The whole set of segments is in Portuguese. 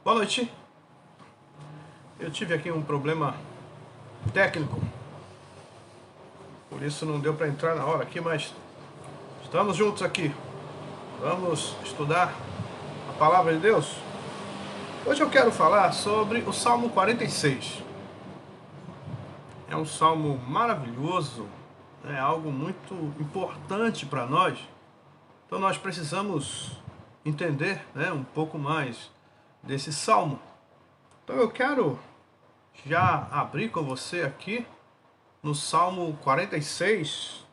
Boa noite. Eu tive aqui um problema técnico, por isso não deu para entrar na hora aqui, mas estamos juntos aqui. Vamos estudar a palavra de Deus. Hoje eu quero falar sobre o Salmo 46. É um salmo maravilhoso, é algo muito importante para nós. Então nós precisamos entender, um pouco mais desse salmo. Então eu quero já abrir com você aqui no Salmo 46.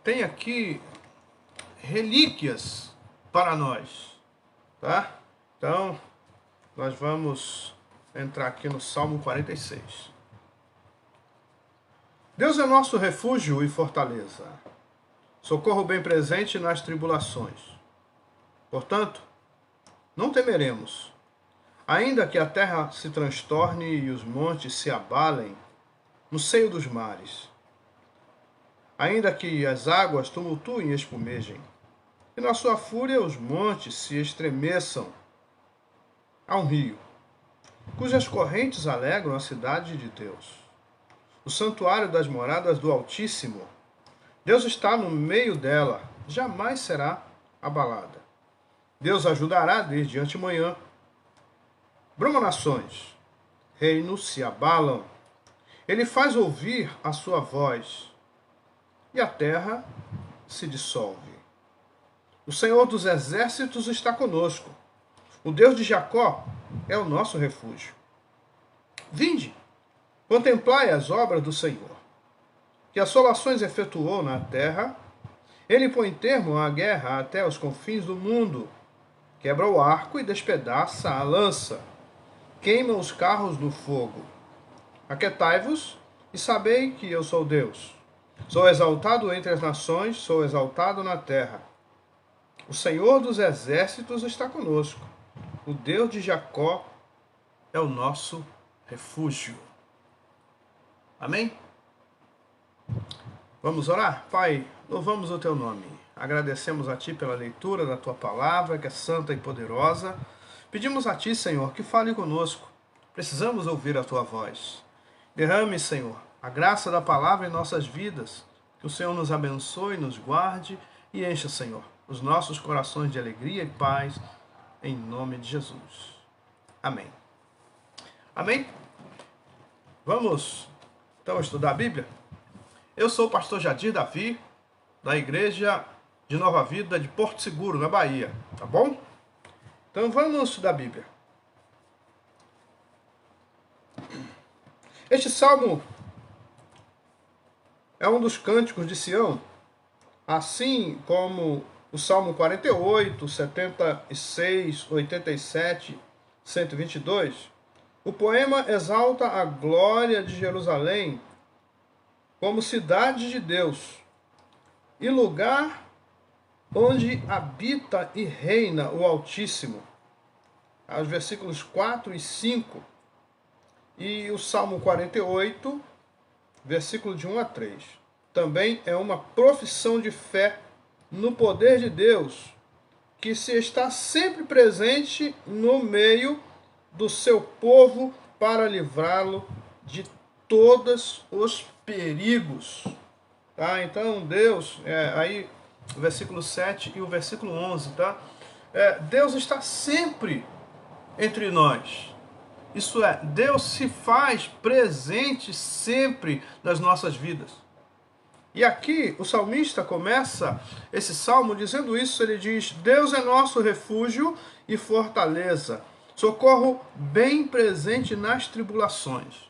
Tem aqui relíquias para nós, tá? Então nós vamos entrar aqui no Salmo 46. Deus é nosso refúgio e fortaleza, socorro bem presente nas tribulações. Portanto, não temeremos, ainda que a terra se transtorne e os montes se abalem no seio dos mares, ainda que as águas tumultuem e espumejem, e na sua fúria os montes se estremeçam. Há um rio, cujas correntes alegram a cidade de Deus, o santuário das moradas do Altíssimo. Deus está no meio dela, jamais será abalada. Deus ajudará desde antemanhã. Bruma nações, reinos se abalam. Ele faz ouvir a sua voz, e a terra se dissolve. O Senhor dos exércitos está conosco. O Deus de Jacó é o nosso refúgio. Vinde, contemplai as obras do Senhor, que assolações efetuou na terra. Ele põe termo à guerra até os confins do mundo. Quebra o arco e despedaça a lança. Queima os carros no fogo. Aquietai-vos e sabei que eu sou Deus. Sou exaltado entre as nações, sou exaltado na terra. O Senhor dos exércitos está conosco. O Deus de Jacó é o nosso refúgio. Amém? Vamos orar? Pai, louvamos o teu nome. Agradecemos a Ti pela leitura da Tua palavra, que é santa e poderosa. Pedimos a Ti, Senhor, que fale conosco. Precisamos ouvir a Tua voz. Derrame, Senhor, a graça da palavra em nossas vidas. Que o Senhor nos abençoe, nos guarde e encha, Senhor, os nossos corações de alegria e paz, em nome de Jesus. Amém. Amém? Vamos, então, estudar a Bíblia? Eu sou o pastor Jadir Davi, da Igreja de Nova Vida de Porto Seguro, na Bahia, tá bom? Então vamos estudar a Bíblia. Este salmo é um dos cânticos de Sião, assim como o Salmo 48, 76, 87, 122. O poema exalta a glória de Jerusalém como cidade de Deus e lugar onde habita e reina o Altíssimo. Os versículos 4 e 5. E o Salmo 48, versículo de 1 a 3. Também é uma profissão de fé no poder de Deus, que se está sempre presente no meio do seu povo para livrá-lo de todos os perigos. Tá? Então Deus, aí o versículo 7 e o versículo 11, tá? Deus está sempre entre nós. Isso é, Deus se faz presente sempre nas nossas vidas. E aqui o salmista começa esse salmo dizendo isso. Ele diz: Deus é nosso refúgio e fortaleza, socorro bem presente nas tribulações.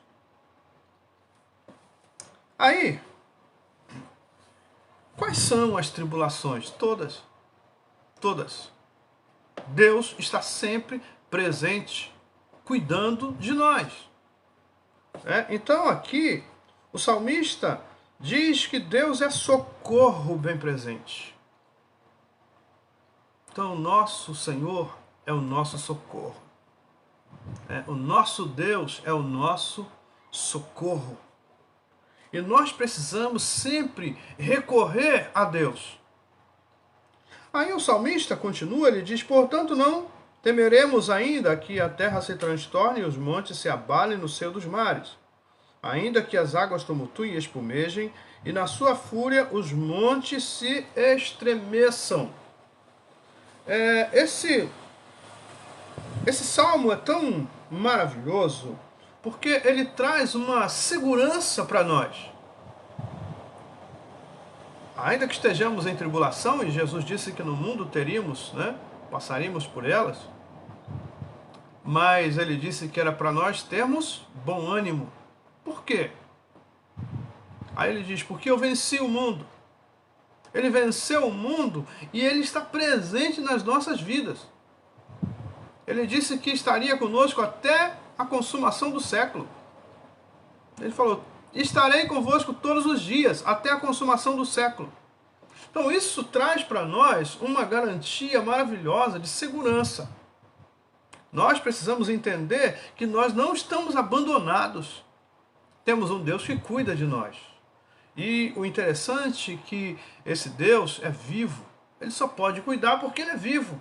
Aí, quais são as tribulações? Todas. Todas. Deus está sempre presente, cuidando de nós. Então aqui, o salmista diz que Deus é socorro bem presente. Então o nosso Senhor é o nosso socorro. O nosso Deus é o nosso socorro. E nós precisamos sempre recorrer a Deus. Aí o salmista continua, ele diz: portanto não Temeremos ainda que a terra se transtorne e os montes se abalem no seio dos mares, ainda que as águas tumultuem e espumejem, e na sua fúria os montes se estremeçam. Esse salmo é tão maravilhoso, porque ele traz uma segurança para nós. Ainda que estejamos em tribulação, e Jesus disse que no mundo teríamos, passaríamos por elas, mas ele disse que era para nós termos bom ânimo. Por quê? Aí ele diz, porque eu venci o mundo. Ele venceu o mundo e ele está presente nas nossas vidas. Ele disse que estaria conosco até a consumação do século. Ele falou, estarei convosco todos os dias, até a consumação do século. Então isso traz para nós uma garantia maravilhosa de segurança. Nós precisamos entender que nós não estamos abandonados. Temos um Deus que cuida de nós. E o interessante é que esse Deus é vivo. Ele só pode cuidar porque ele é vivo.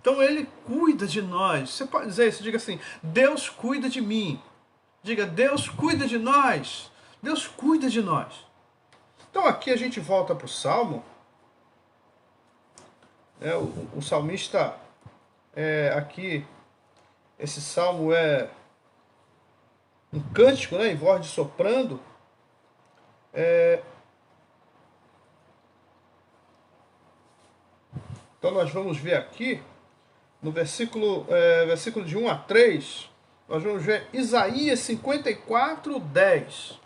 Então ele cuida de nós. Você pode dizer isso, diga assim, Deus cuida de mim. Diga, Deus cuida de nós. Deus cuida de nós. Então aqui a gente volta para o Salmo. O salmista, aqui, esse Salmo é um cântico, em voz de soprando. Então nós vamos ver aqui, no versículo de 1 a 3, nós vamos ver Isaías 54, 10.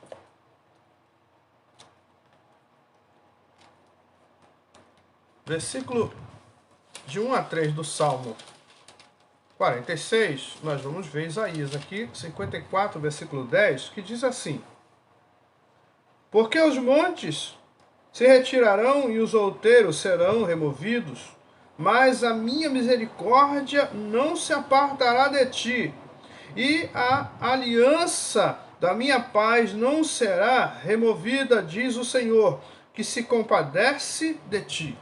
Versículo de 1 a 3 do Salmo 46, nós vamos ver Isaías aqui, 54, versículo 10, que diz assim: porque os montes se retirarão e os outeiros serão removidos, mas a minha misericórdia não se apartará de ti, e a aliança da minha paz não será removida, diz o Senhor, que se compadece de ti.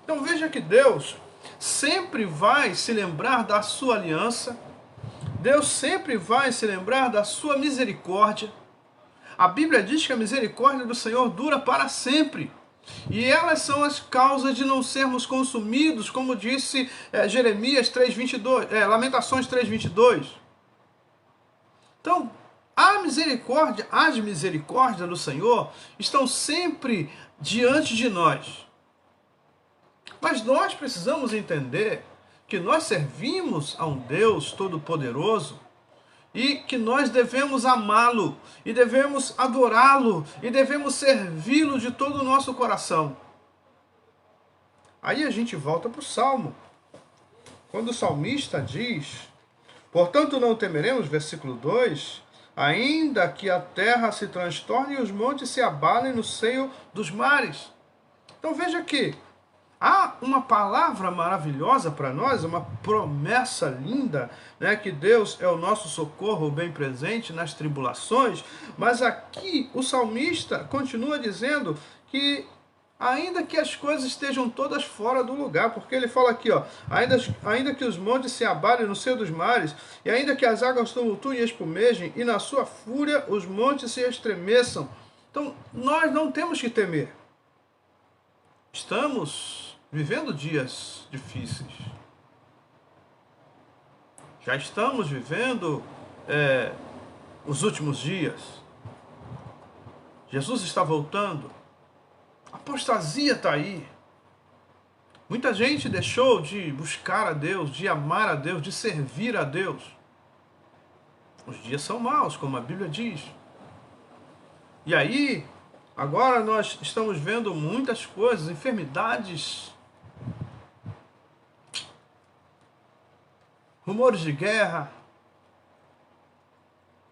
Então veja que Deus sempre vai se lembrar da sua aliança, Deus sempre vai se lembrar da sua misericórdia. A Bíblia diz que a misericórdia do Senhor dura para sempre. E elas são as causas de não sermos consumidos, como disse Jeremias 3:22, Lamentações 3:22. Então, as misericórdias do Senhor estão sempre diante de nós. Mas nós precisamos entender que nós servimos a um Deus Todo-Poderoso e que nós devemos amá-lo, e devemos adorá-lo, e devemos servi-lo de todo o nosso coração. Aí a gente volta para o Salmo. Quando o salmista diz, portanto não temeremos, versículo 2, ainda que a terra se transtorne e os montes se abalem no seio dos mares. Então veja que há uma palavra maravilhosa para nós, uma promessa linda, que Deus é o nosso socorro bem presente nas tribulações, mas aqui o salmista continua dizendo que ainda que as coisas estejam todas fora do lugar, porque ele fala aqui, ainda que os montes se abalem no seio dos mares, e ainda que as águas tumultuem e espumejem, e na sua fúria os montes se estremeçam. Então nós não temos que temer. Estamos vivendo dias difíceis. Já estamos vivendo os últimos dias. Jesus está voltando. A apostasia está aí. Muita gente deixou de buscar a Deus, de amar a Deus, de servir a Deus. Os dias são maus, como a Bíblia diz. E aí, agora nós estamos vendo muitas coisas, enfermidades, rumores de guerra,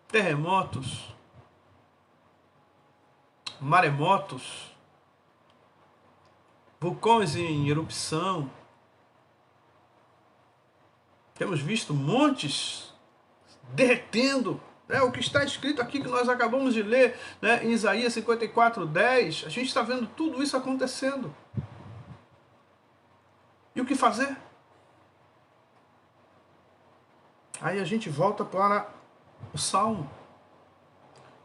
terremotos, maremotos, vulcões em erupção. Temos visto montes derretendo. O que está escrito aqui que nós acabamos de ler, em Isaías 54:10, a gente está vendo tudo isso acontecendo. E o que fazer? Aí a gente volta para o Salmo.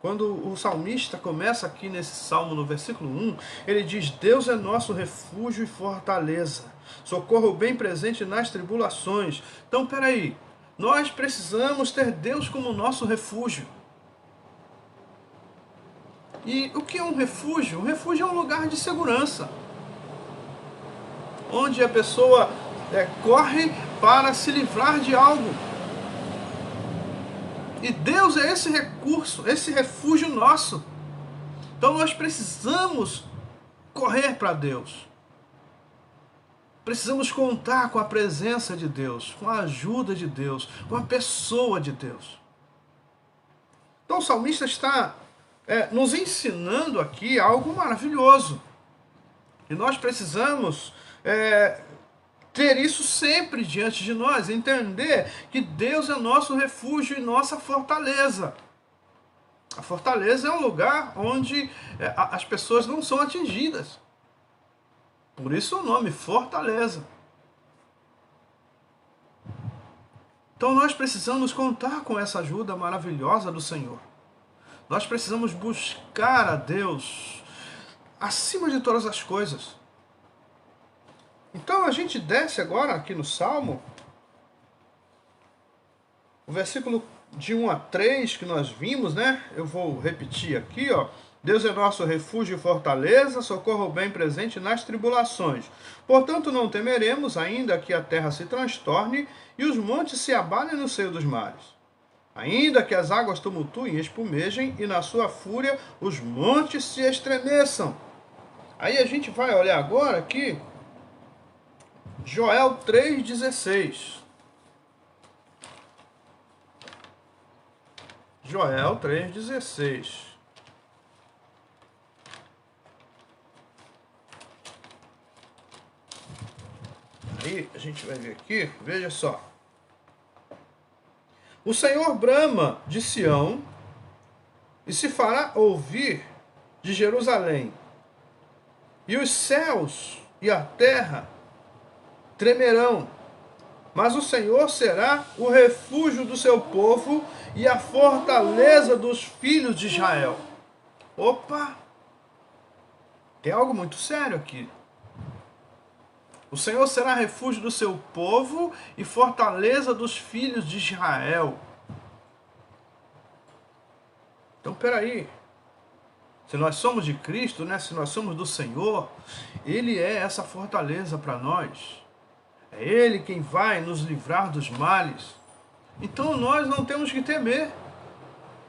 Quando o salmista começa aqui nesse Salmo, no versículo 1, ele diz: Deus é nosso refúgio e fortaleza, socorro bem presente nas tribulações. Então, peraí, nós precisamos ter Deus como nosso refúgio. E o que é um refúgio? Um refúgio é um lugar de segurança, onde a pessoa corre para se livrar de algo. E Deus é esse recurso, esse refúgio nosso. Então nós precisamos correr para Deus. Precisamos contar com a presença de Deus, com a ajuda de Deus, com a pessoa de Deus. Então o salmista está nos ensinando aqui algo maravilhoso. E nós precisamos ter isso sempre diante de nós, entender que Deus é nosso refúgio e nossa fortaleza. A fortaleza é um lugar onde as pessoas não são atingidas. Por isso o nome, fortaleza. Então nós precisamos contar com essa ajuda maravilhosa do Senhor. Nós precisamos buscar a Deus acima de todas as coisas. Então a gente desce agora aqui no Salmo, o versículo de 1 a 3 que nós vimos, né? Eu vou repetir aqui, ó. Deus é nosso refúgio e fortaleza, socorro bem presente nas tribulações. Portanto não temeremos, ainda que a terra se transtorne e os montes se abalem no seio dos mares. Ainda que as águas tumultuem e espumejem e na sua fúria os montes se estremeçam. Aí a gente vai olhar agora aqui Joel 3,16. Joel 3,16. Aí a gente vai ver aqui, veja só. O Senhor brama de Sião e se fará ouvir de Jerusalém. E os céus e a terra tremerão, mas o Senhor será o refúgio do seu povo e a fortaleza dos filhos de Israel. Opa! Tem algo muito sério aqui. O Senhor será refúgio do seu povo e fortaleza dos filhos de Israel. Então, peraí. Se nós somos de Cristo, né? Se nós somos do Senhor, Ele é essa fortaleza para nós. É Ele quem vai nos livrar dos males. Então nós não temos que temer.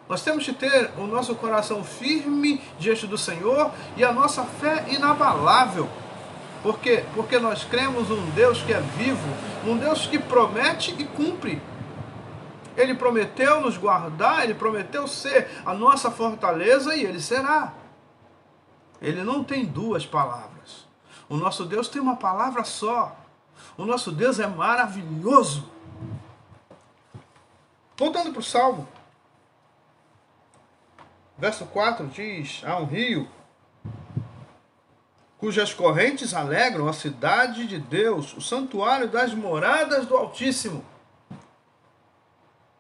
Nós temos que ter o nosso coração firme diante do Senhor e a nossa fé inabalável. Por quê? Porque nós cremos num Deus que é vivo, um Deus que promete e cumpre. Ele prometeu nos guardar, Ele prometeu ser a nossa fortaleza e Ele será. Ele não tem duas palavras. O nosso Deus tem uma palavra só. O nosso Deus é maravilhoso. Voltando para o Salmo. Verso 4 diz: há um rio cujas correntes alegram a cidade de Deus, o santuário das moradas do Altíssimo.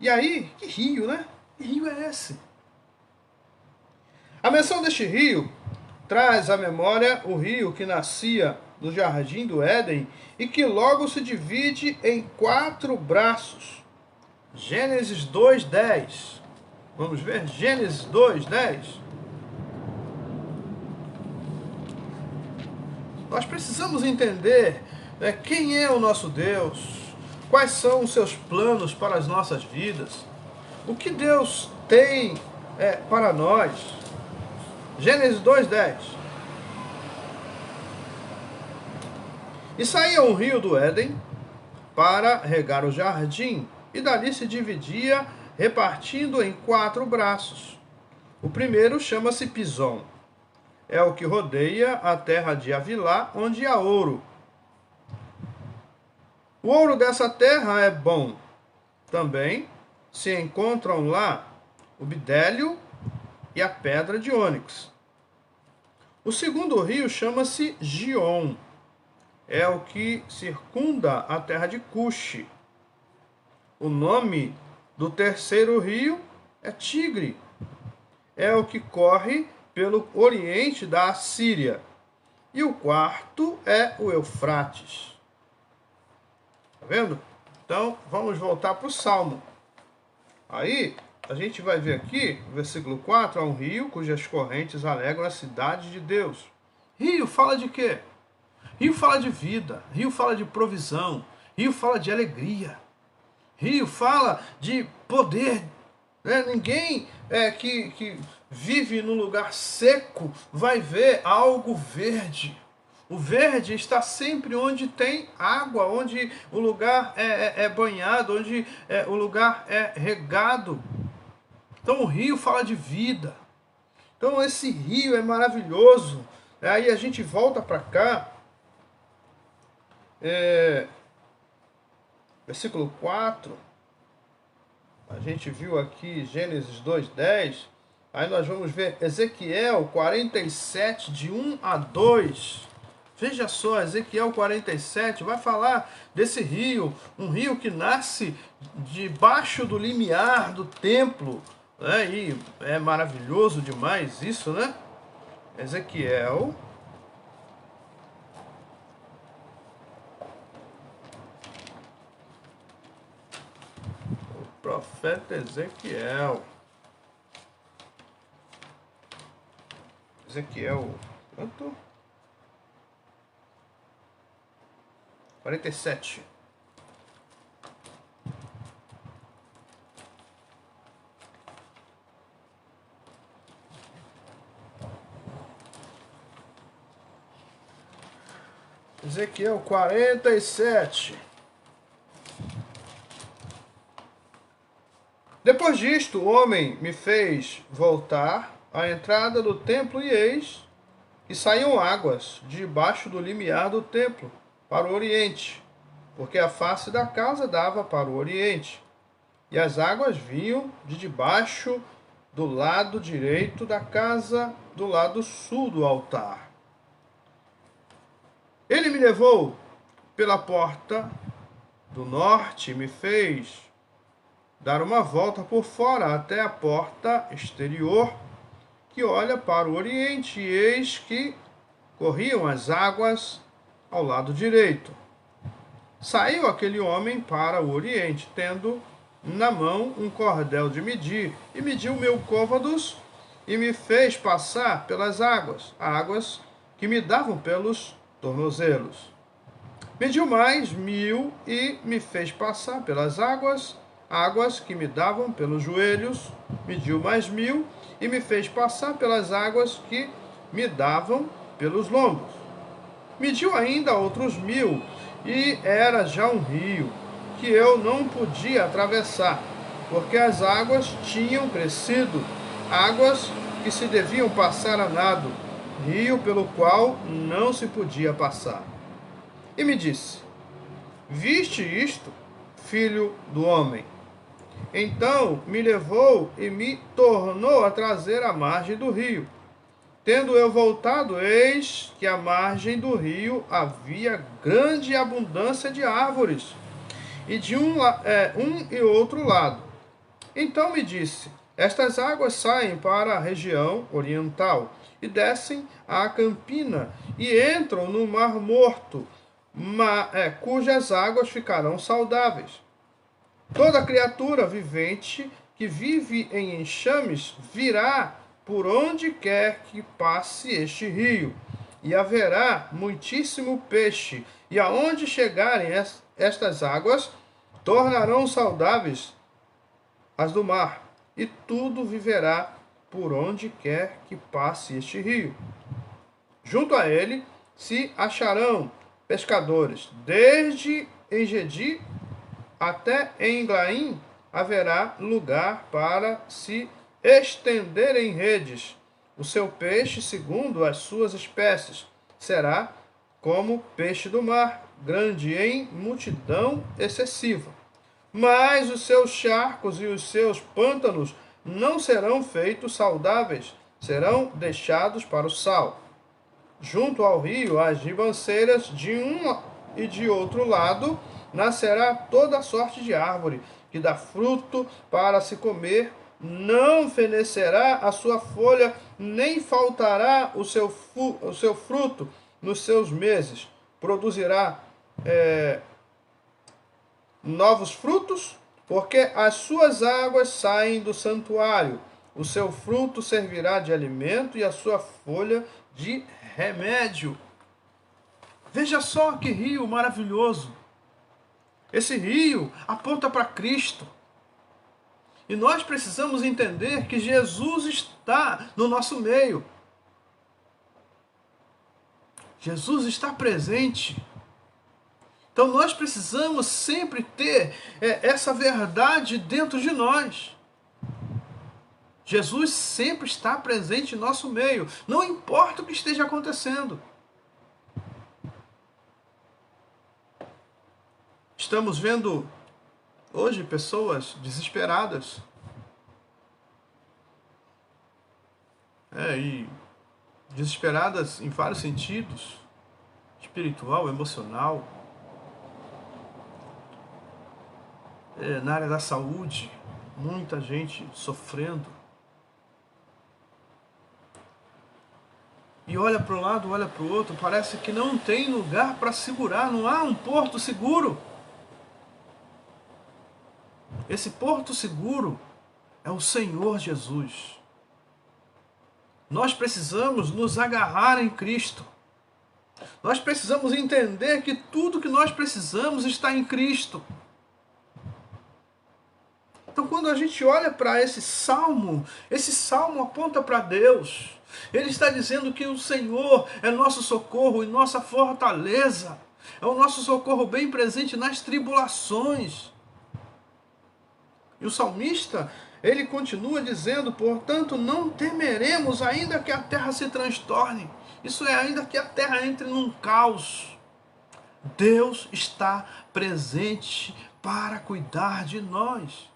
E aí, que rio, né? Que rio é esse? A menção deste rio traz à memória o rio que nascia no jardim do Éden e que logo se divide em 4 braços. Gênesis 2:10. Vamos ver? Gênesis 2:10. Nós precisamos entender quem é o nosso Deus, quais são os seus planos para as nossas vidas, o que Deus tem para nós. Gênesis 2:10. E saía um rio do Éden para regar o jardim, e dali se dividia, repartindo em 4 braços. O primeiro chama-se Pison. É o que rodeia a terra de Havilá, onde há ouro. O ouro dessa terra é bom. Também se encontram lá o bidélio e a pedra de ônix. O segundo rio chama-se Gion. É o que circunda a terra de Cuxi. O nome do terceiro rio é Tigre. É o que corre pelo oriente da Assíria. E o quarto é o Eufrates. Tá vendo? Então, vamos voltar para o Salmo. Aí, a gente vai ver aqui, no versículo 4, há um rio cujas correntes alegram a cidade de Deus. Rio fala de quê? Rio fala de vida, rio fala de provisão, rio fala de alegria, rio fala de poder. Né? Ninguém que vive num lugar seco vai ver algo verde. O verde está sempre onde tem água, onde o lugar é banhado, onde o lugar é regado. Então o rio fala de vida. Então esse rio é maravilhoso. Aí a gente volta para cá. Versículo 4. A gente viu aqui Gênesis 2:10. Aí nós vamos ver Ezequiel 47, de 1 a 2. Veja só, Ezequiel 47 vai falar desse rio, um rio que nasce debaixo do limiar do templo. Né? E é maravilhoso demais isso, né? Ezequiel. O profeta Ezequiel. Ezequiel, quanto? 47. Ezequiel 47. Depois disto, o homem me fez voltar à entrada do templo e eis que saíam águas debaixo do limiar do templo para o oriente, porque a face da casa dava para o oriente. E as águas vinham de debaixo do lado direito da casa, do lado sul do altar. Ele me levou pela porta do norte e me fez dar uma volta por fora até a porta exterior, que olha para o oriente, e eis que corriam as águas ao lado direito. Saiu aquele homem para o oriente, tendo na mão um cordel de medir, e mediu 1000 côvados, e me fez passar pelas águas que me davam pelos tornozelos. Mediu mais 1000 e me fez passar pelas águas que me davam pelos joelhos. Mediu mais 1000 e me fez passar pelas águas que me davam pelos lombos. Mediu ainda outros 1000 e era já um rio que eu não podia atravessar, porque as águas tinham crescido, águas que se deviam passar a nado, rio pelo qual não se podia passar. E me disse: viste isto, filho do homem? Então me levou e me tornou a trazer à margem do rio. Tendo eu voltado, eis que à margem do rio havia grande abundância de árvores, e de um e outro lado. Então me disse: estas águas saem para a região oriental, e descem à campina, e entram no Mar Morto, cujas águas ficarão saudáveis. Toda criatura vivente que vive em enxames virá por onde quer que passe este rio, e haverá muitíssimo peixe, e aonde chegarem estas águas, tornarão saudáveis as do mar, e tudo viverá por onde quer que passe este rio. Junto a ele se acharão pescadores, desde Engedi até em Glaim haverá lugar para se estender em redes. O seu peixe, segundo as suas espécies, será como peixe do mar, grande em multidão excessiva. Mas os seus charcos e os seus pântanos não serão feitos saudáveis, serão deixados para o sal. Junto ao rio, as ribanceiras de um e de outro lado, nascerá toda sorte de árvore, que dá fruto para se comer, não fenecerá a sua folha, nem faltará o seu fruto nos seus meses. Produzirá novos frutos, porque as suas águas saem do santuário. O seu fruto servirá de alimento e a sua folha de remédio. Veja só que rio maravilhoso. Esse rio aponta para Cristo. E nós precisamos entender que Jesus está no nosso meio. Jesus está presente. Então nós precisamos sempre ter essa verdade dentro de nós. Jesus sempre está presente em nosso meio, não importa o que esteja acontecendo. Estamos vendo hoje pessoas desesperadas. E desesperadas em vários sentidos, espiritual, emocional, na área da saúde, muita gente sofrendo. E olha para um lado, olha para o outro, parece que não tem lugar para segurar, não há um porto seguro. Esse porto seguro é o Senhor Jesus. Nós precisamos nos agarrar em Cristo. Nós precisamos entender que tudo que nós precisamos está em Cristo. Então, quando a gente olha para esse salmo aponta para Deus. Ele está dizendo que o Senhor é nosso socorro e nossa fortaleza. É o nosso socorro bem presente nas tribulações. E o salmista, ele continua dizendo, portanto, não temeremos ainda que a terra se transtorne. Isso é, ainda que a terra entre num caos. Deus está presente para cuidar de nós.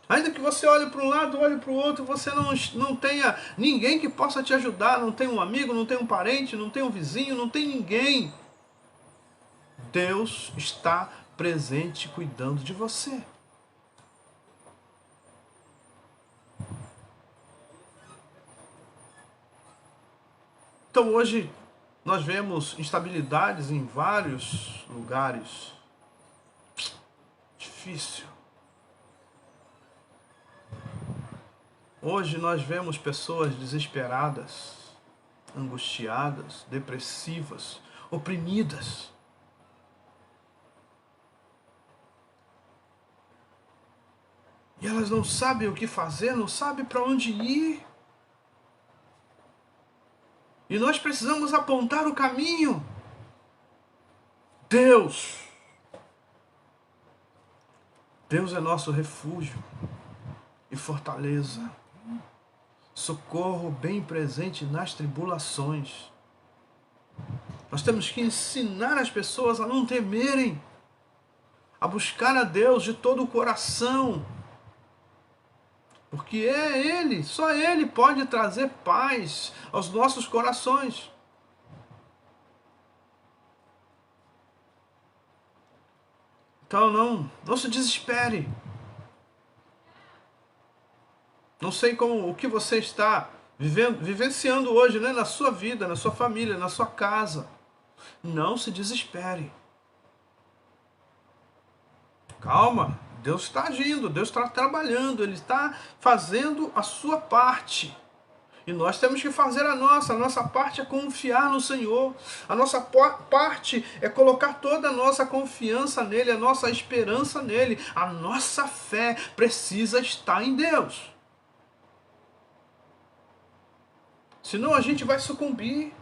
Ainda que você olhe para um lado, olhe para o outro, você não tenha ninguém que possa te ajudar, não tem um amigo, não tem um parente, não tem um vizinho, não tem ninguém. Deus está presente cuidando de você. Então hoje nós vemos instabilidades em vários lugares. Difícil. Hoje nós vemos pessoas desesperadas, angustiadas, depressivas, oprimidas. E elas não sabem o que fazer, não sabem para onde ir. E nós precisamos apontar o caminho. Deus é nosso refúgio e fortaleza. Socorro bem presente nas tribulações. Nós temos que ensinar as pessoas a não temerem, a buscar a Deus de todo o coração. Porque é Ele, só Ele pode trazer paz aos nossos corações. Então não se desespere. Não sei o que você está vivenciando hoje, né? Na sua vida, na sua família, na sua casa. Não se desespere. Calma. Deus está agindo, Deus está trabalhando, Ele está fazendo a sua parte. E nós temos que fazer a nossa parte é confiar no Senhor. A nossa parte é colocar toda a nossa confiança nele, a nossa esperança nele. A nossa fé precisa estar em Deus. Senão a gente vai sucumbir.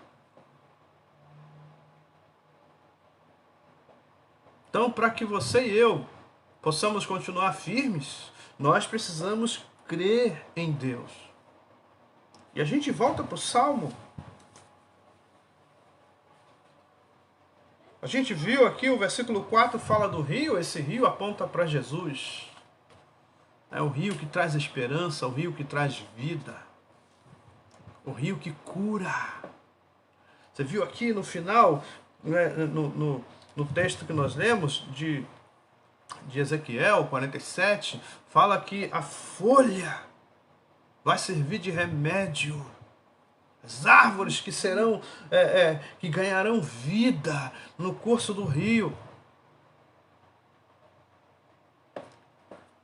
Então, para que você e eu possamos continuar firmes, nós precisamos crer em Deus. E a gente volta para o Salmo. A gente viu aqui o versículo 4 fala do rio, esse rio aponta para Jesus. É o rio que traz esperança, o rio que traz vida, o rio que cura. Você viu aqui no final, né, no texto que nós lemos, de de Ezequiel 47, fala que a folha vai servir de remédio. As árvores que serão, que ganharão vida no curso do rio.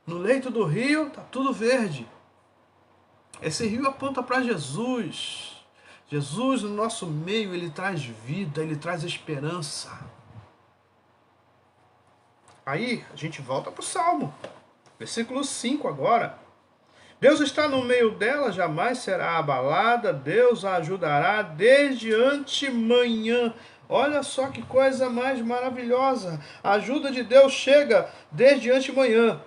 No leito do rio está tudo verde. Esse rio aponta para Jesus. Jesus no nosso meio, ele traz vida, ele traz esperança. Aí a gente volta para o Salmo, versículo 5 agora. Deus está no meio dela, jamais será abalada, Deus a ajudará desde antemanhã. Olha só que coisa mais maravilhosa. A ajuda de Deus chega desde antemanhã.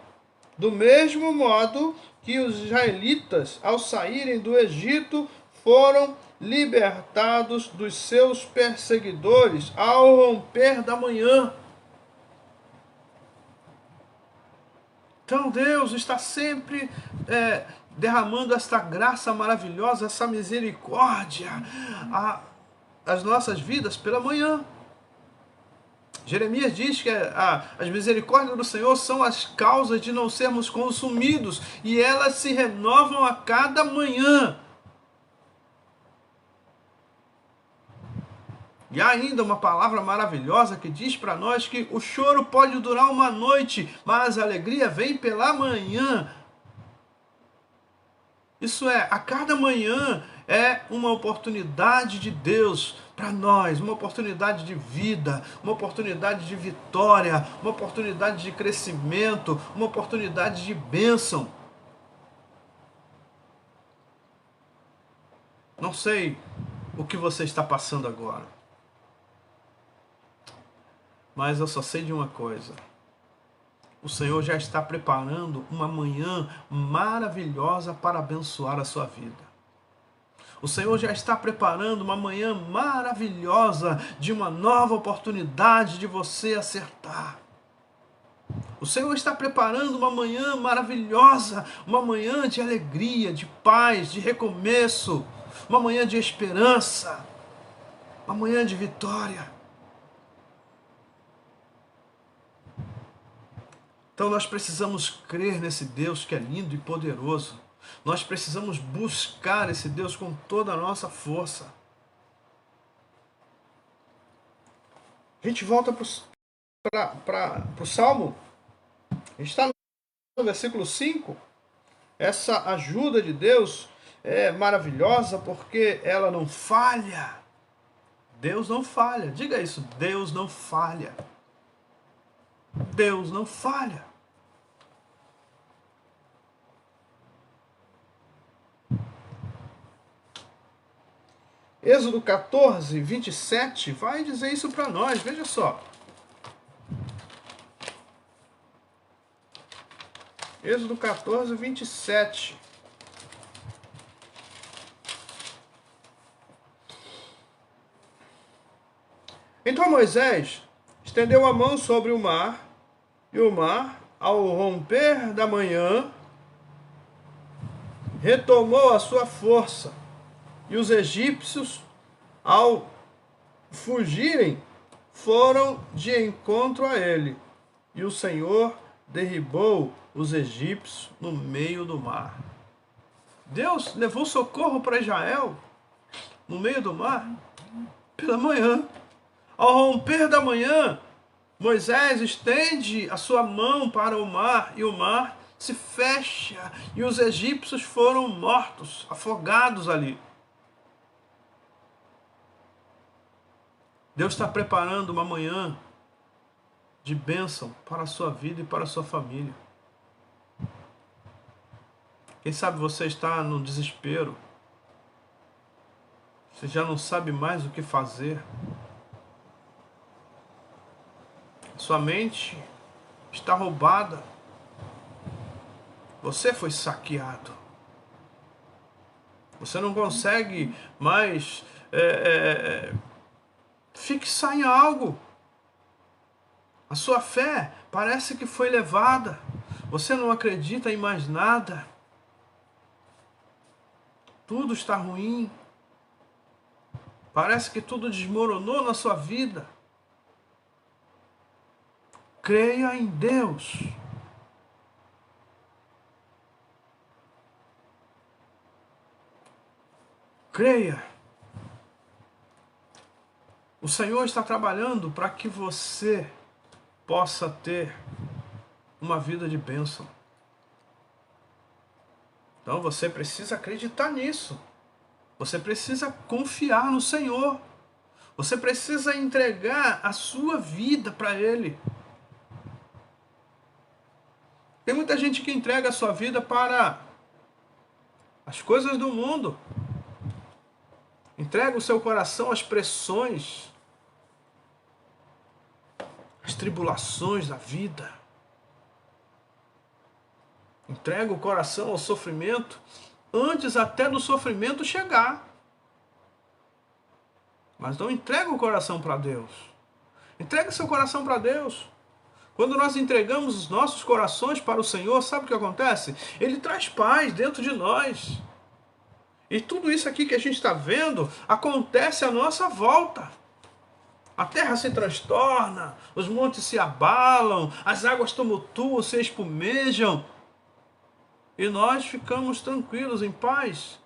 Do mesmo modo que os israelitas, ao saírem do Egito, foram libertados dos seus perseguidores ao romper da manhã. Então Deus está sempre derramando esta graça maravilhosa, essa misericórdia às nossas vidas pela manhã. Jeremias diz que as misericórdias do Senhor são as causas de não sermos consumidos, e elas se renovam a cada manhã. E há ainda uma palavra maravilhosa que diz para nós que o choro pode durar uma noite, mas a alegria vem pela manhã. Isso é, a cada manhã é uma oportunidade de Deus para nós, uma oportunidade de vida, uma oportunidade de vitória, uma oportunidade de crescimento, uma oportunidade de bênção. Não sei o que você está passando agora, mas eu só sei de uma coisa. O Senhor já está preparando uma manhã maravilhosa para abençoar a sua vida. O Senhor já está preparando uma manhã maravilhosa de uma nova oportunidade de você acertar. O Senhor está preparando uma manhã maravilhosa, uma manhã de alegria, de paz, de recomeço, uma manhã de esperança, uma manhã de vitória. Então nós precisamos crer nesse Deus que é lindo e poderoso. Nós precisamos buscar esse Deus com toda a nossa força. A gente volta para o Salmo. A gente está no versículo 5. Essa ajuda de Deus é maravilhosa porque ela não falha. Deus não falha. Diga isso, Deus não falha. Deus não falha. Êxodo 14, 27 vai dizer isso para nós, veja só. Êxodo 14, 27. Então Moisés estendeu a mão sobre o mar, e o mar, ao romper da manhã, retomou a sua força, e os egípcios, ao fugirem, foram de encontro a ele, e o Senhor derribou os egípcios no meio do mar. Deus levou socorro para Israel no meio do mar pela manhã. Ao romper da manhã, Moisés estende a sua mão para o mar, e o mar se fecha, e os egípcios foram mortos, afogados ali. Deus está preparando uma manhã de bênção para a sua vida e para a sua família. Quem sabe você está no desespero, você já não sabe mais o que fazer. Sua mente está roubada. Você foi saqueado. Você não consegue mais fixar em algo. A sua fé parece que foi levada. Você não acredita em mais nada. Tudo está ruim. Parece que tudo desmoronou na sua vida. Creia em Deus. Creia. O Senhor está trabalhando para que você possa ter uma vida de bênção. Então você precisa acreditar nisso. Você precisa confiar no Senhor. Você precisa entregar a sua vida para Ele. Tem muita gente que entrega a sua vida para as coisas do mundo. Entrega o seu coração às pressões, às tribulações da vida. Entrega o coração ao sofrimento antes até do sofrimento chegar. Mas não entrega o coração para Deus. Entrega seu coração para Deus. Quando nós entregamos os nossos corações para o Senhor, sabe o que acontece? Ele traz paz dentro de nós. E tudo isso aqui que a gente está vendo acontece à nossa volta. A terra se transtorna, os montes se abalam, as águas tumultuam, se espumejam. E nós ficamos tranquilos, em paz,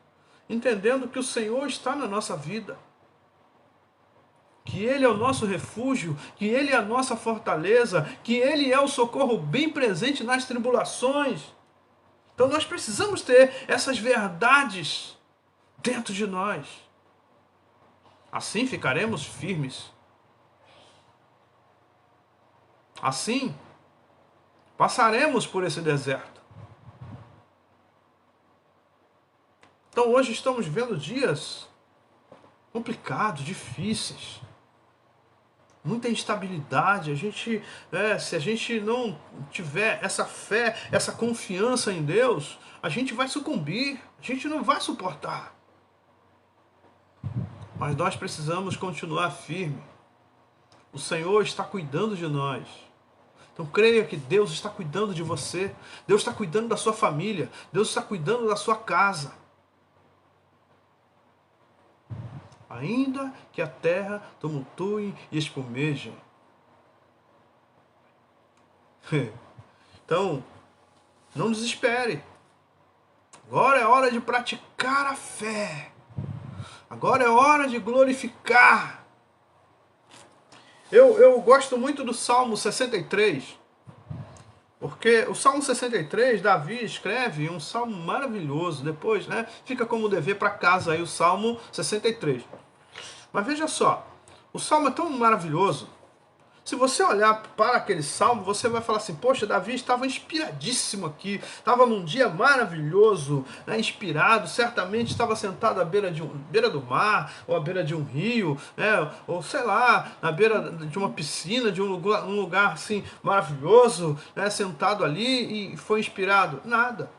entendendo que o Senhor está na nossa vida. Que Ele é o nosso refúgio, que Ele é a nossa fortaleza, que Ele é o socorro bem presente nas tribulações. Então nós precisamos ter essas verdades dentro de nós. Assim ficaremos firmes. Assim passaremos por esse deserto. Então hoje estamos vendo dias complicados, difíceis. Muita instabilidade. Se a gente não tiver essa fé, essa confiança em Deus, a gente vai sucumbir, a gente não vai suportar. Mas nós precisamos continuar firme. O Senhor está cuidando de nós. Então creia que Deus está cuidando de você. Deus está cuidando da sua família. Deus está cuidando da sua casa. Ainda que a terra tumultue e espumeje. Então, não desespere. Agora é hora de praticar a fé. Agora é hora de glorificar. Eu gosto muito do Salmo 63. Porque o Salmo 63, Davi escreve um salmo maravilhoso. Depois, fica como dever para casa aí o Salmo 63. Mas veja só, o salmo é tão maravilhoso. Se você olhar para aquele salmo, você vai falar assim, poxa, Davi estava inspiradíssimo aqui, estava num dia maravilhoso, inspirado, certamente estava sentado à beira do mar, ou à beira de um rio, ou sei lá, na beira de uma piscina, de um lugar assim maravilhoso, sentado ali e foi inspirado. Nada.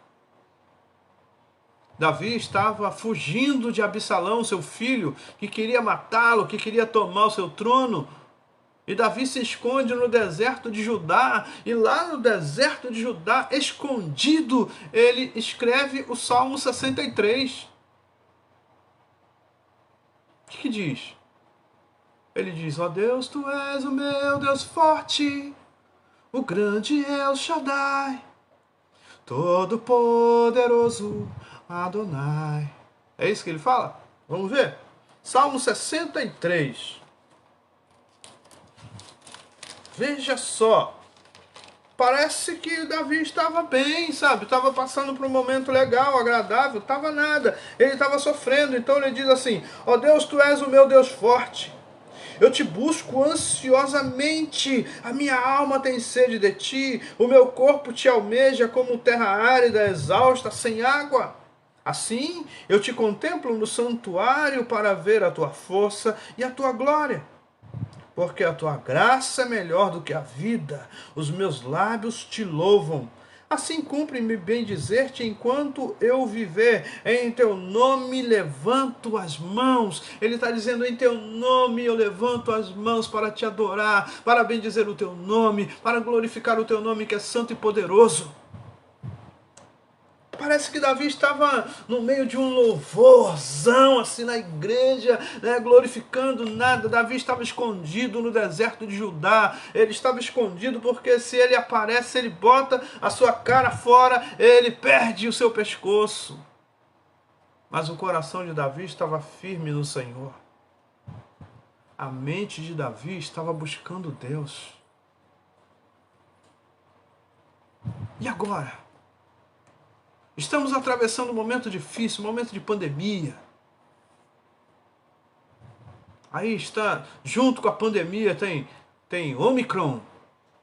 Davi estava fugindo de Absalão, seu filho, que queria matá-lo, que queria tomar o seu trono. E Davi se esconde no deserto de Judá, e lá no deserto de Judá, escondido, ele escreve o Salmo 63. O que diz? Ele diz, ó Deus, Tu és o meu Deus forte, o grande El Shaddai, todo-poderoso Adonai. É isso que ele fala? Vamos ver? Salmo 63. Veja só. Parece que Davi estava bem, sabe? Estava passando por um momento legal, agradável. Estava nada. Ele estava sofrendo. Então ele diz assim, ó Deus, Tu és o meu Deus forte. Eu te busco ansiosamente, a minha alma tem sede de ti, o meu corpo te almeja como terra árida, exausta, sem água. Assim, eu te contemplo no santuário para ver a tua força e a tua glória. Porque a tua graça é melhor do que a vida, os meus lábios te louvam. Assim cumpre-me bem dizer-te enquanto eu viver, em teu nome levanto as mãos. Ele está dizendo, em teu nome eu levanto as mãos para te adorar, para bendizer o teu nome, para glorificar o teu nome que é santo e poderoso. parece que Davi estava no meio de um louvorzão, assim, na igreja, né, glorificando nada. Davi estava escondido no deserto de Judá. Ele estava escondido porque se ele aparece, ele bota a sua cara fora, ele perde o seu pescoço. Mas o coração de Davi estava firme no Senhor. A mente de Davi estava buscando Deus. E agora? Estamos atravessando um momento difícil, um momento de pandemia. Aí está, junto com a pandemia, tem Omicron,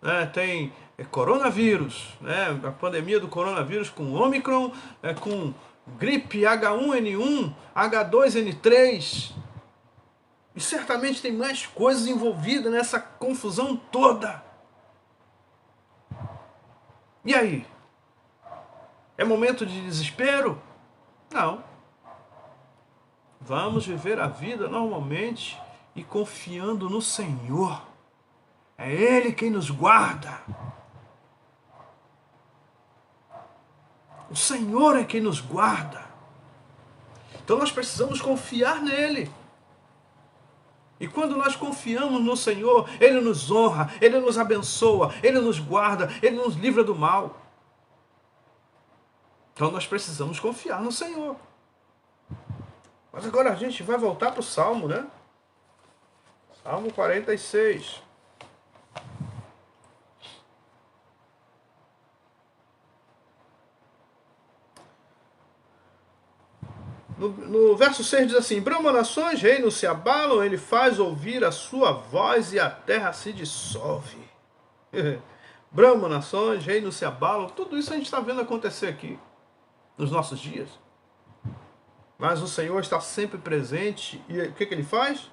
né? Tem coronavírus, né? A pandemia do coronavírus com Omicron, com gripe H1N1, H2N3. E certamente tem mais coisas envolvidas nessa confusão toda. E aí? É momento de desespero? Não. Vamos viver a vida normalmente e confiando no Senhor. É Ele quem nos guarda. O Senhor é quem nos guarda. Então nós precisamos confiar nele. E quando nós confiamos no Senhor, Ele nos honra, Ele nos abençoa, Ele nos guarda, Ele nos livra do mal. Então nós precisamos confiar no Senhor. Mas agora a gente vai voltar para o Salmo, né? Salmo 46. No verso 6 diz assim: Brama nações, reinos se abalam, ele faz ouvir a sua voz e a terra se dissolve. Brama nações, reinos se abalam, tudo isso a gente está vendo acontecer aqui, nos nossos dias. Mas o Senhor está sempre presente, e o que ele faz?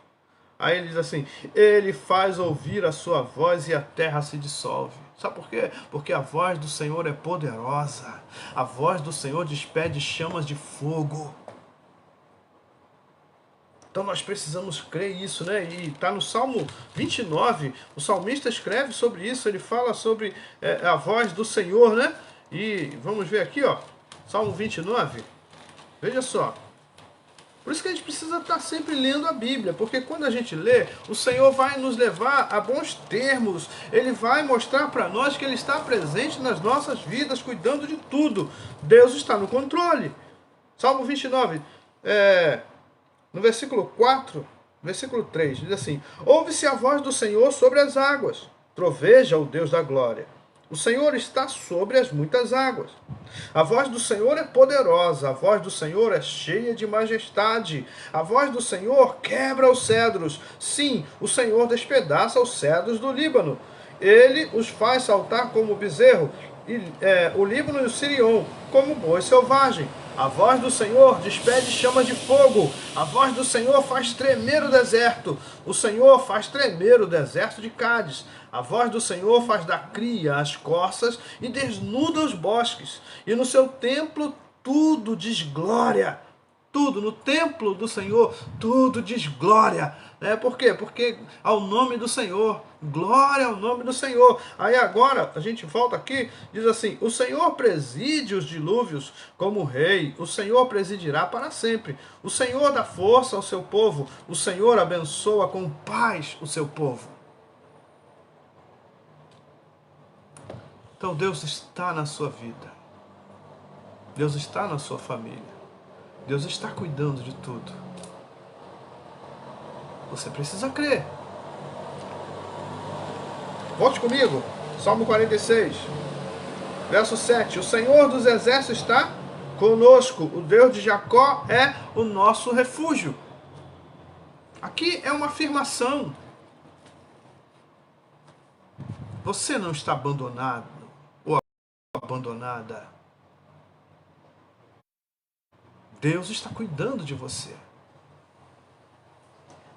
Aí ele diz assim: ele faz ouvir a sua voz e a terra se dissolve. Sabe por quê? Porque a voz do Senhor é poderosa. A voz do Senhor despede chamas de fogo. Então nós precisamos crer isso, né? E está no Salmo 29, o salmista escreve sobre isso, ele fala sobre a voz do Senhor, né? E vamos ver aqui, ó, Salmo 29, veja só. Por isso que a gente precisa estar sempre lendo a Bíblia, porque quando a gente lê, o Senhor vai nos levar a bons termos, Ele vai mostrar para nós que Ele está presente nas nossas vidas, cuidando de tudo. Deus está no controle. Salmo 29, no versículo 4, versículo 3, diz assim: ouve-se a voz do Senhor sobre as águas, troveja o Deus da glória. O Senhor está sobre as muitas águas. A voz do Senhor é poderosa, a voz do Senhor é cheia de majestade. A voz do Senhor quebra os cedros. Sim, o Senhor despedaça os cedros do Líbano. Ele os faz saltar como bezerro, o Líbano e o Sirion, como boi selvagem. A voz do Senhor despede chamas de fogo. A voz do Senhor faz tremer o deserto. O Senhor faz tremer o deserto de Cádiz. A voz do Senhor faz dar cria às corças e desnuda os bosques. E no seu templo tudo diz glória. Tudo, no templo do Senhor, tudo diz glória. Por quê? Porque ao nome do Senhor, glória ao nome do Senhor. Aí agora, a gente volta aqui, diz assim: o Senhor preside os dilúvios como rei, o Senhor presidirá para sempre. O Senhor dá força ao seu povo, o Senhor abençoa com paz o seu povo. Então Deus está na sua vida. Deus está na sua família. Deus está cuidando de tudo. Você precisa crer. Volte comigo. Salmo 46, verso 7. O Senhor dos exércitos está conosco. O Deus de Jacó é o nosso refúgio. Aqui é uma afirmação. Você não está abandonado ou abandonada. Deus está cuidando de você.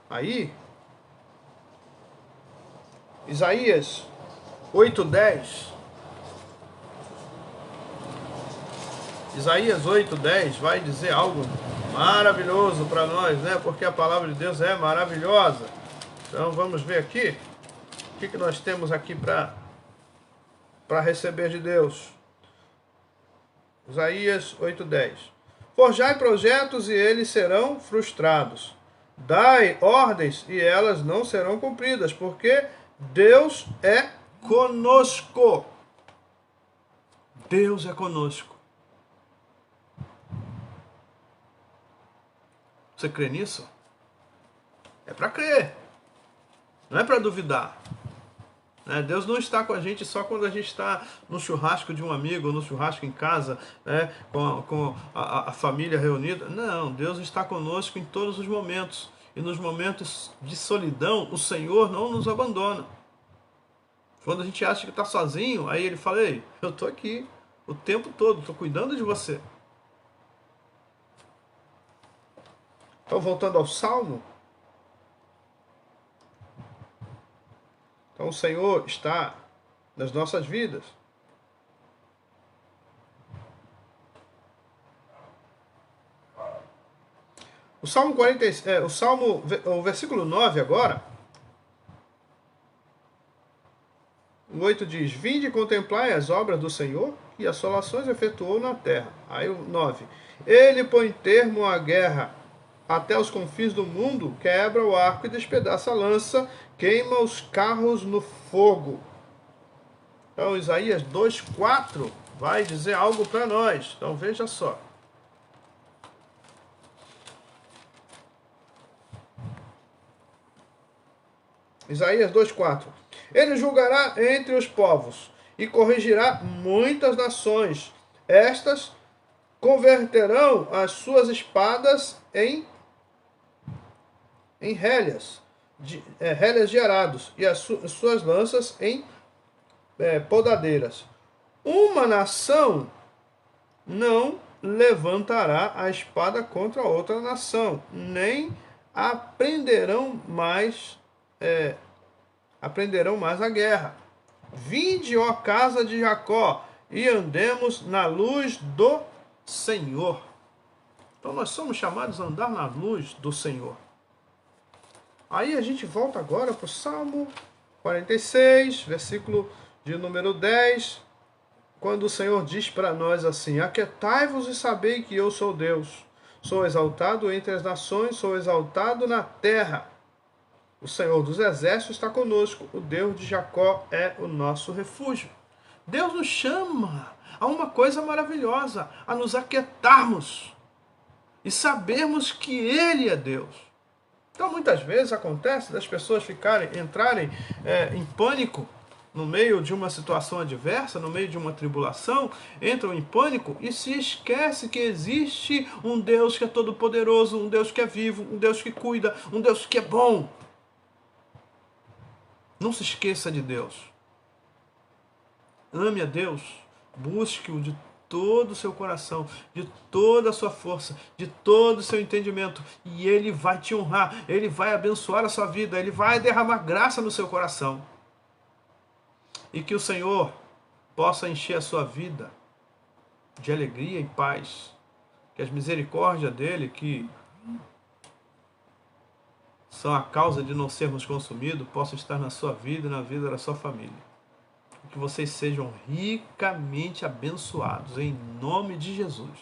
Aí, Isaías 8:10. Isaías 8:10 vai dizer algo maravilhoso para nós, né? Porque a palavra de Deus é maravilhosa. Então vamos ver aqui o que nós temos aqui para receber de Deus. Isaías 8:10. Forjai projetos e eles serão frustrados. Dai ordens e elas não serão cumpridas, porque Deus é conosco. Deus é conosco. Você crê nisso? É para crer, não é para duvidar. Deus não está com a gente só quando a gente está no churrasco de um amigo, no churrasco em casa, com a família reunida. Não, Deus está conosco em todos os momentos. E nos momentos de solidão, o Senhor não nos abandona. Quando a gente acha que está sozinho, aí Ele fala: ei, eu estou aqui o tempo todo, estou cuidando de você. Então, voltando ao Salmo. Então o Senhor está nas nossas vidas. O versículo 9 agora, o 8 diz: Vinde e contemplai as obras do Senhor, que assolações efetuou na terra. Aí o 9: Ele põe termo à guerra até os confins do mundo, quebra o arco e despedaça a lança, queima os carros no fogo. Então Isaías 2:4 vai dizer algo para nós. Então veja só. Isaías 2:4. Ele julgará entre os povos e corrigirá muitas nações. Estas converterão as suas espadas em rélias, rélias de arados, e as suas lanças em podadeiras. Uma nação não levantará a espada contra outra nação, nem aprenderão mais a guerra. Vinde, ó casa de Jacó, e andemos na luz do Senhor. Então nós somos chamados a andar na luz do Senhor. Aí a gente volta agora para o Salmo 46, versículo de número 10, quando o Senhor diz para nós assim: Aquietai-vos e sabei que eu sou Deus. Sou exaltado entre as nações, sou exaltado na terra. O Senhor dos exércitos está conosco, o Deus de Jacó é o nosso refúgio. Deus nos chama a uma coisa maravilhosa, a nos aquietarmos e sabermos que Ele é Deus. Então, muitas vezes acontece das pessoas entrarem em pânico no meio de uma situação adversa, no meio de uma tribulação, entram em pânico e se esquece que existe um Deus que é todo-poderoso, um Deus que é vivo, um Deus que cuida, um Deus que é bom. Não se esqueça de Deus. Ame a Deus, busque-o de todo o seu coração, de toda a sua força, de todo o seu entendimento, e Ele vai te honrar, Ele vai abençoar a sua vida, Ele vai derramar graça no seu coração. E que o Senhor possa encher a sua vida de alegria e paz, que as misericórdias dEle, que são a causa de não sermos consumidos, possam estar na sua vida e na vida da sua família. Que vocês sejam ricamente abençoados, em nome de Jesus.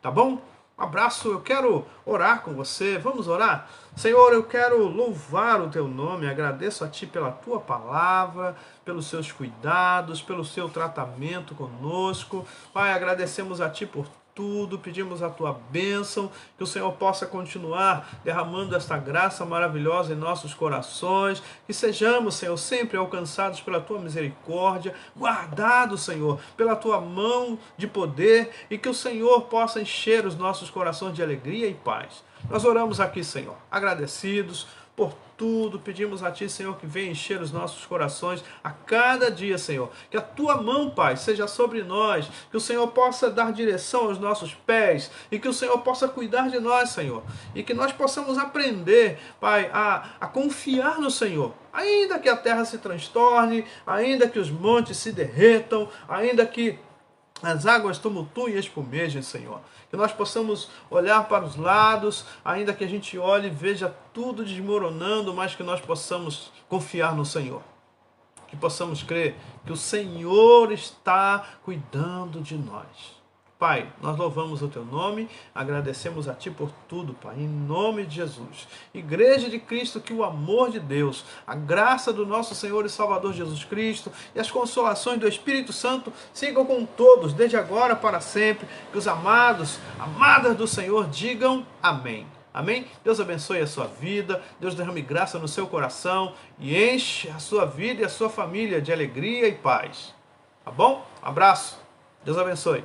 Tá bom? Um abraço, eu quero orar com você. Vamos orar? Senhor, eu quero louvar o teu nome, agradeço a ti pela tua palavra, pelos seus cuidados, pelo seu tratamento conosco. Pai, agradecemos a ti por tudo, pedimos a tua bênção, que o Senhor possa continuar derramando esta graça maravilhosa em nossos corações, que sejamos, Senhor, sempre alcançados pela tua misericórdia, guardados, Senhor, pela tua mão de poder, e que o Senhor possa encher os nossos corações de alegria e paz. Nós oramos aqui, Senhor, agradecidos por tudo, pedimos a Ti, Senhor, que venha encher os nossos corações a cada dia, Senhor. Que a Tua mão, Pai, seja sobre nós, que o Senhor possa dar direção aos nossos pés e que o Senhor possa cuidar de nós, Senhor. E que nós possamos aprender, Pai, a confiar no Senhor. Ainda que a terra se transtorne, ainda que os montes se derretam, ainda que as águas tumultuem e espumejem, Senhor. Que nós possamos olhar para os lados, ainda que a gente olhe e veja tudo desmoronando, mas que nós possamos confiar no Senhor. Que possamos crer que o Senhor está cuidando de nós. Pai, nós louvamos o Teu nome, agradecemos a Ti por tudo, Pai, em nome de Jesus. Igreja de Cristo, que o amor de Deus, a graça do nosso Senhor e Salvador Jesus Cristo e as consolações do Espírito Santo sigam com todos, desde agora para sempre. Que os amados, amadas do Senhor digam amém. Amém? Deus abençoe a sua vida, Deus derrame graça no seu coração e enche a sua vida e a sua família de alegria e paz. Tá bom? Um abraço. Deus abençoe.